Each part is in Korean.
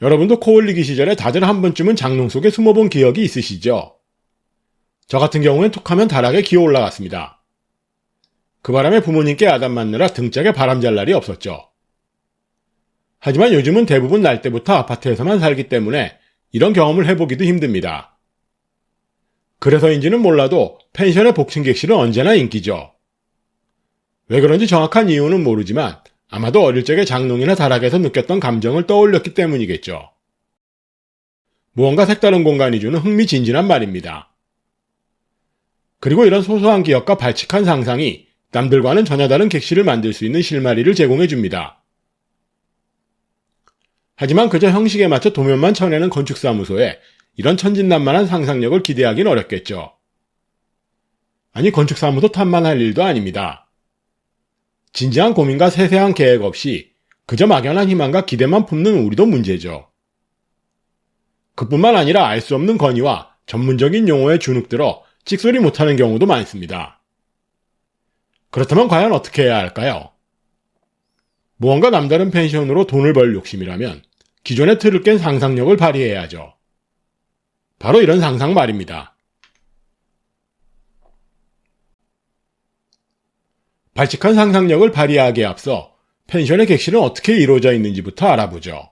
여러분도 코올리기 시절에 다들 한 번쯤은 장롱 속에 숨어본 기억이 있으시죠? 저 같은 경우엔 툭하면 다락에 기어 올라갔습니다. 그 바람에 부모님께 아담 맞느라 등짝에 바람 잘 날이 없었죠. 하지만 요즘은 대부분 날 때부터 아파트에서만 살기 때문에 이런 경험을 해보기도 힘듭니다. 그래서인지는 몰라도 펜션의 복층 객실은 언제나 인기죠. 왜 그런지 정확한 이유는 모르지만 아마도 어릴 적에 장롱이나 다락에서 느꼈던 감정을 떠올렸기 때문이겠죠. 무언가 색다른 공간이 주는 흥미진진한 말입니다. 그리고 이런 소소한 기억과 발칙한 상상이 남들과는 전혀 다른 객실을 만들 수 있는 실마리를 제공해줍니다. 하지만 그저 형식에 맞춰 도면만 쳐내는 건축사무소에 이런 천진난만한 상상력을 기대하긴 어렵겠죠. 아니, 건축사무소 탓만 할 일도 아닙니다. 진지한 고민과 세세한 계획 없이 그저 막연한 희망과 기대만 품는 우리도 문제죠. 그뿐만 아니라 알 수 없는 건의와 전문적인 용어에 주눅들어 찍소리 못하는 경우도 많습니다. 그렇다면 과연 어떻게 해야 할까요? 무언가 남다른 펜션으로 돈을 벌 욕심이라면 기존의 틀을 깬 상상력을 발휘해야죠. 바로 이런 상상 말입니다. 발칙한 상상력을 발휘하기에 앞서 펜션의 객실은 어떻게 이루어져 있는지부터 알아보죠.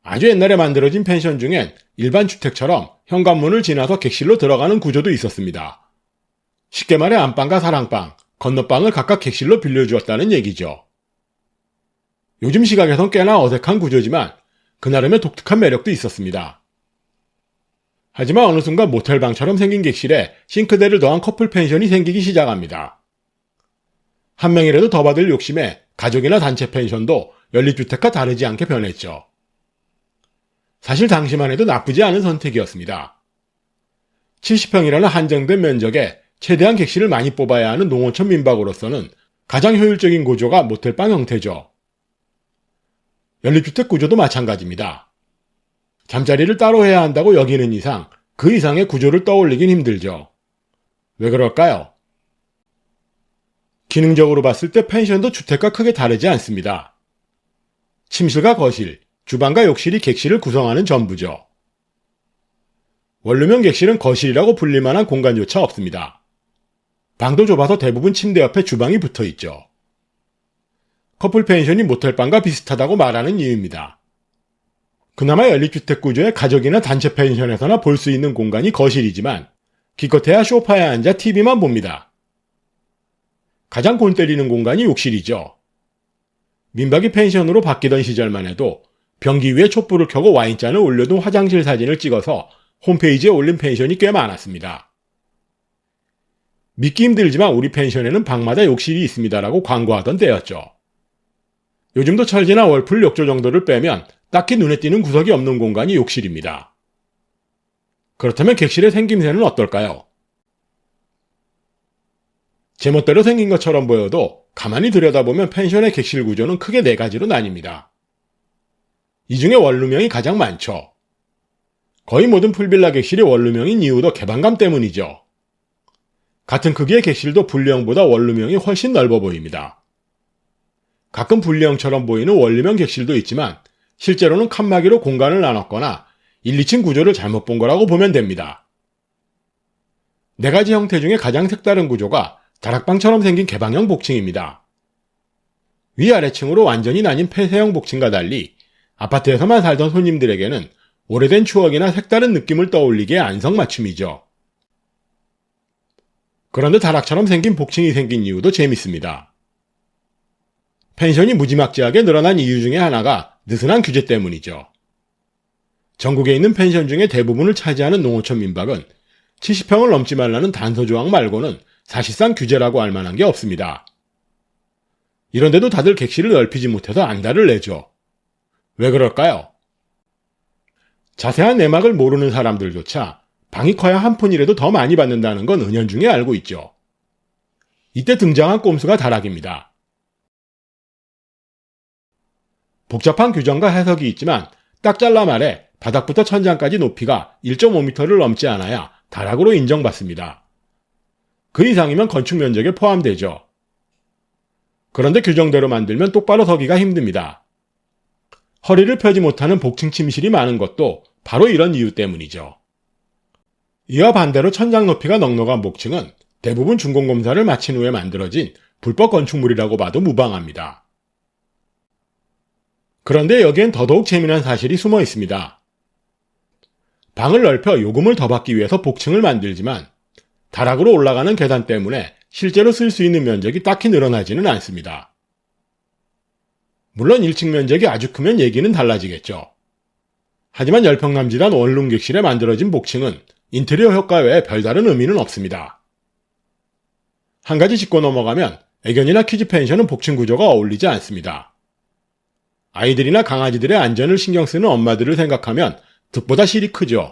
아주 옛날에 만들어진 펜션 중엔 일반 주택처럼 현관문을 지나서 객실로 들어가는 구조도 있었습니다. 쉽게 말해 안방과 사랑방, 건너방을 각각 객실로 빌려주었다는 얘기죠. 요즘 시각에선 꽤나 어색한 구조지만 그나름의 독특한 매력도 있었습니다. 하지만 어느 순간 모텔방처럼 생긴 객실에 싱크대를 더한 커플 펜션이 생기기 시작합니다. 한 명이라도 더 받을 욕심에 가족이나 단체 펜션도 연립주택과 다르지 않게 변했죠. 사실 당시만 해도 나쁘지 않은 선택이었습니다. 70평이라는 한정된 면적에 최대한 객실을 많이 뽑아야 하는 농어촌 민박으로서는 가장 효율적인 구조가 모텔방 형태죠. 연립주택 구조도 마찬가지입니다. 잠자리를 따로 해야 한다고 여기는 이상 그 이상의 구조를 떠올리긴 힘들죠. 왜 그럴까요? 기능적으로 봤을 때 펜션도 주택과 크게 다르지 않습니다. 침실과 거실, 주방과 욕실이 객실을 구성하는 전부죠. 원룸형 객실은 거실이라고 불릴 만한 공간조차 없습니다. 방도 좁아서 대부분 침대 옆에 주방이 붙어 있죠. 커플 펜션이 모텔방과 비슷하다고 말하는 이유입니다. 그나마 연립주택 구조의 가족이나 단체 펜션에서나 볼 수 있는 공간이 거실이지만 기껏해야 소파에 앉아 TV만 봅니다. 가장 골 때리는 공간이 욕실이죠. 민박이 펜션으로 바뀌던 시절만 해도 변기 위에 촛불을 켜고 와인잔을 올려둔 화장실 사진을 찍어서 홈페이지에 올린 펜션이 꽤 많았습니다. 믿기 힘들지만 우리 펜션에는 방마다 욕실이 있습니다라고 광고하던 때였죠. 요즘도 철지나 월풀 욕조 정도를 빼면 딱히 눈에 띄는 구석이 없는 공간이 욕실입니다. 그렇다면 객실의 생김새는 어떨까요? 제멋대로 생긴 것처럼 보여도 가만히 들여다보면 펜션의 객실 구조는 크게 네 가지로 나뉩니다. 이 중에 원룸형이 가장 많죠. 거의 모든 풀빌라 객실이 원룸형인 이유도 개방감 때문이죠. 같은 크기의 객실도 분리형보다 원룸형이 훨씬 넓어 보입니다. 가끔 분리형처럼 보이는 원룸형 객실도 있지만 실제로는 칸막이로 공간을 나눴거나 1, 2층 구조를 잘못 본 거라고 보면 됩니다. 네 가지 형태 중에 가장 색다른 구조가 다락방처럼 생긴 개방형 복층입니다. 위아래층으로 완전히 나뉜 폐쇄형 복층과 달리 아파트에서만 살던 손님들에게는 오래된 추억이나 색다른 느낌을 떠올리기에 안성맞춤이죠. 그런데 다락처럼 생긴 복층이 생긴 이유도 재밌습니다. 펜션이 무지막지하게 늘어난 이유 중에 하나가 느슨한 규제 때문이죠. 전국에 있는 펜션 중에 대부분을 차지하는 농어촌 민박은 70평을 넘지 말라는 단서조항 말고는 사실상 규제라고 할 만한 게 없습니다. 이런데도 다들 객실을 넓히지 못해서 안달을 내죠. 왜 그럴까요? 자세한 내막을 모르는 사람들조차 방이 커야 한 푼이라도 더 많이 받는다는 건 은연중에 알고 있죠. 이때 등장한 꼼수가 다락입니다. 복잡한 규정과 해석이 있지만 딱 잘라 말해 바닥부터 천장까지 높이가 1.5m를 넘지 않아야 다락으로 인정받습니다. 그 이상이면 건축 면적에 포함되죠. 그런데 규정대로 만들면 똑바로 서기가 힘듭니다. 허리를 펴지 못하는 복층 침실이 많은 것도 바로 이런 이유 때문이죠. 이와 반대로 천장 높이가 넉넉한 복층은 대부분 준공검사를 마친 후에 만들어진 불법 건축물이라고 봐도 무방합니다. 그런데 여기엔 더더욱 재미난 사실이 숨어 있습니다. 방을 넓혀 요금을 더 받기 위해서 복층을 만들지만 다락으로 올라가는 계단 때문에 실제로 쓸 수 있는 면적이 딱히 늘어나지는 않습니다. 물론 1층 면적이 아주 크면 얘기는 달라지겠죠. 하지만 열평남지단 원룸 객실에 만들어진 복층은 인테리어 효과 외에 별다른 의미는 없습니다. 한 가지 짚고 넘어가면 애견이나 키즈 펜션은 복층 구조가 어울리지 않습니다. 아이들이나 강아지들의 안전을 신경 쓰는 엄마들을 생각하면 득보다 실이 크죠.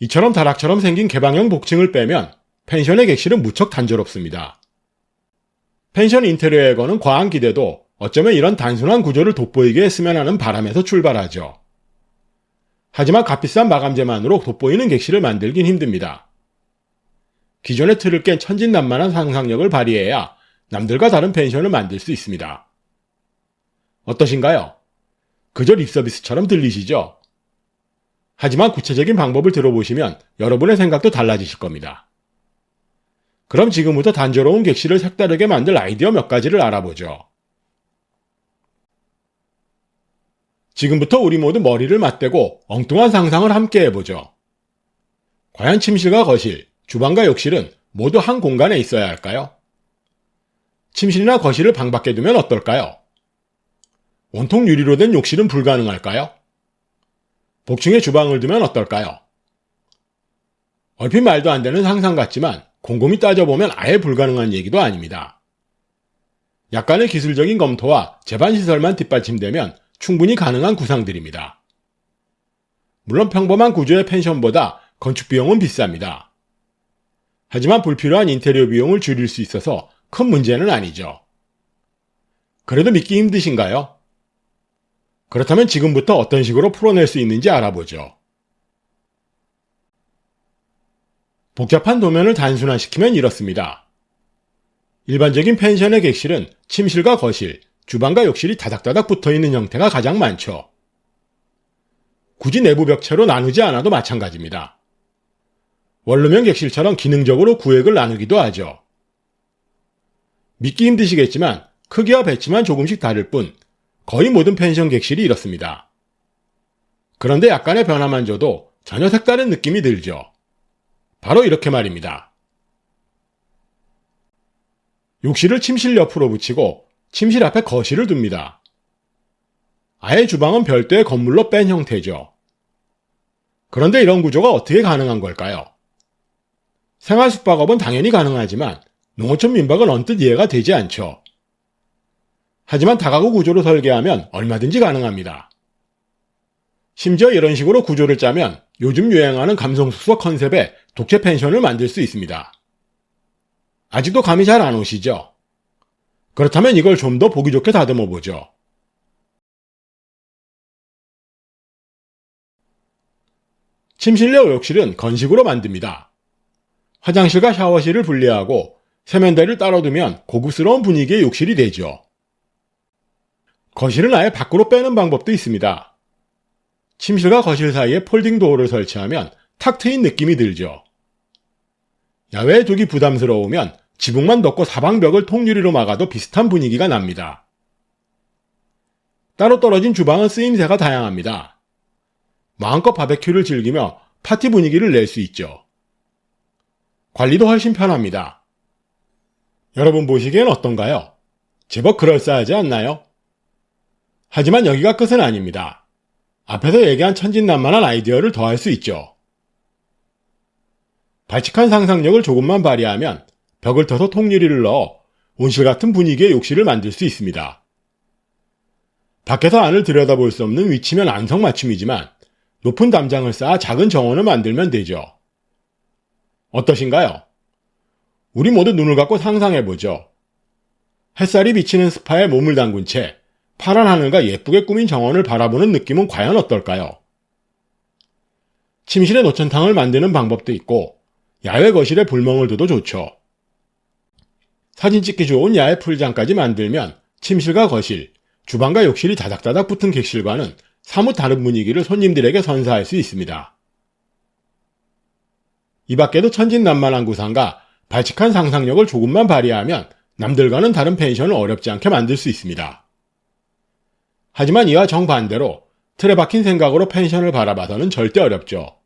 이처럼 다락처럼 생긴 개방형 복층을 빼면 펜션의 객실은 무척 단조롭습니다. 펜션 인테리어에 거는 과한 기대도 어쩌면 이런 단순한 구조를 돋보이게 했으면 하는 바람에서 출발하죠. 하지만 값비싼 마감재만으로 돋보이는 객실을 만들긴 힘듭니다. 기존의 틀을 깬 천진난만한 상상력을 발휘해야 남들과 다른 펜션을 만들 수 있습니다. 어떠신가요? 그저 립서비스처럼 들리시죠? 하지만 구체적인 방법을 들어보시면 여러분의 생각도 달라지실 겁니다. 그럼 지금부터 단조로운 객실을 색다르게 만들 아이디어 몇 가지를 알아보죠. 지금부터 우리 모두 머리를 맞대고 엉뚱한 상상을 함께 해보죠. 과연 침실과 거실, 주방과 욕실은 모두 한 공간에 있어야 할까요? 침실이나 거실을 방 밖에 두면 어떨까요? 온통 유리로 된 욕실은 불가능할까요? 복층에 주방을 두면 어떨까요? 얼핏 말도 안 되는 상상 같지만 곰곰이 따져보면 아예 불가능한 얘기도 아닙니다. 약간의 기술적인 검토와 제반시설만 뒷받침되면 충분히 가능한 구상들입니다. 물론 평범한 구조의 펜션보다 건축 비용은 비쌉니다. 하지만 불필요한 인테리어 비용을 줄일 수 있어서 큰 문제는 아니죠. 그래도 믿기 힘드신가요? 그렇다면 지금부터 어떤 식으로 풀어낼 수 있는지 알아보죠. 복잡한 도면을 단순화시키면 이렇습니다. 일반적인 펜션의 객실은 침실과 거실, 주방과 욕실이 다닥다닥 붙어있는 형태가 가장 많죠. 굳이 내부 벽체로 나누지 않아도 마찬가지입니다. 원룸형 객실처럼 기능적으로 구획을 나누기도 하죠. 믿기 힘드시겠지만 크기와 배치만 조금씩 다를 뿐 거의 모든 펜션 객실이 이렇습니다. 그런데 약간의 변화만 줘도 전혀 색다른 느낌이 들죠. 바로 이렇게 말입니다. 욕실을 침실 옆으로 붙이고 침실 앞에 거실을 둡니다. 아예 주방은 별도의 건물로 뺀 형태죠. 그런데 이런 구조가 어떻게 가능한 걸까요? 생활 숙박업은 당연히 가능하지만 농어촌 민박은 언뜻 이해가 되지 않죠. 하지만 다가구 구조로 설계하면 얼마든지 가능합니다. 심지어 이런 식으로 구조를 짜면 요즘 유행하는 감성숙소 컨셉의 독채 펜션을 만들 수 있습니다. 아직도 감이 잘 안 오시죠? 그렇다면 이걸 좀 더 보기 좋게 다듬어 보죠. 침실과 욕실은 건식으로 만듭니다. 화장실과 샤워실을 분리하고 세면대를 따로 두면 고급스러운 분위기의 욕실이 되죠. 거실은 아예 밖으로 빼는 방법도 있습니다. 침실과 거실 사이에 폴딩 도어를 설치하면 탁 트인 느낌이 들죠. 야외에 두기 부담스러우면 지붕만 덮고 사방벽을 통유리로 막아도 비슷한 분위기가 납니다. 따로 떨어진 주방은 쓰임새가 다양합니다. 마음껏 바베큐를 즐기며 파티 분위기를 낼 수 있죠. 관리도 훨씬 편합니다. 여러분 보시기엔 어떤가요? 제법 그럴싸하지 않나요? 하지만 여기가 끝은 아닙니다. 앞에서 얘기한 천진난만한 아이디어를 더할 수 있죠. 발칙한 상상력을 조금만 발휘하면 벽을 터서 통유리를 넣어 온실 같은 분위기의 욕실을 만들 수 있습니다. 밖에서 안을 들여다볼 수 없는 위치면 안성맞춤이지만 높은 담장을 쌓아 작은 정원을 만들면 되죠. 어떠신가요? 우리 모두 눈을 감고 상상해보죠. 햇살이 비치는 스파에 몸을 담근 채 파란 하늘과 예쁘게 꾸민 정원을 바라보는 느낌은 과연 어떨까요? 침실에 노천탕을 만드는 방법도 있고 야외 거실에 불멍을 둬도 좋죠. 사진 찍기 좋은 야외 풀장까지 만들면 침실과 거실, 주방과 욕실이 다닥다닥 붙은 객실과는 사뭇 다른 분위기를 손님들에게 선사할 수 있습니다. 이 밖에도 천진난만한 구상과 발칙한 상상력을 조금만 발휘하면 남들과는 다른 펜션을 어렵지 않게 만들 수 있습니다. 하지만 이와 정반대로 틀에 박힌 생각으로 펜션을 바라봐서는 절대 어렵죠.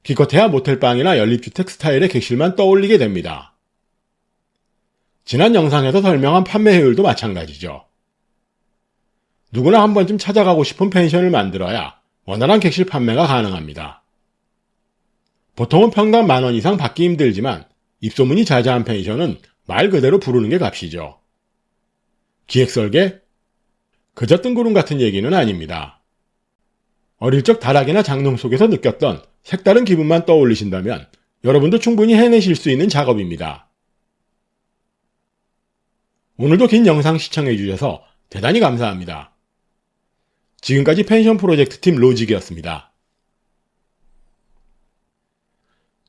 기껏해야 모텔방이나 연립주택 스타일의 객실만 떠올리게 됩니다. 지난 영상에서 설명한 판매효율도 마찬가지죠. 누구나 한 번쯤 찾아가고 싶은 펜션을 만들어야 원활한 객실 판매가 가능합니다. 보통은 평당 10,000원 이상 받기 힘들지만 입소문이 자자한 펜션은 말 그대로 부르는 게 값이죠. 기획설계? 그저 뜬구름 같은 얘기는 아닙니다. 어릴 적 다락이나 장롱 속에서 느꼈던 색다른 기분만 떠올리신다면 여러분도 충분히 해내실 수 있는 작업입니다. 오늘도 긴 영상 시청해주셔서 대단히 감사합니다. 지금까지 펜션 프로젝트 팀 로직이었습니다.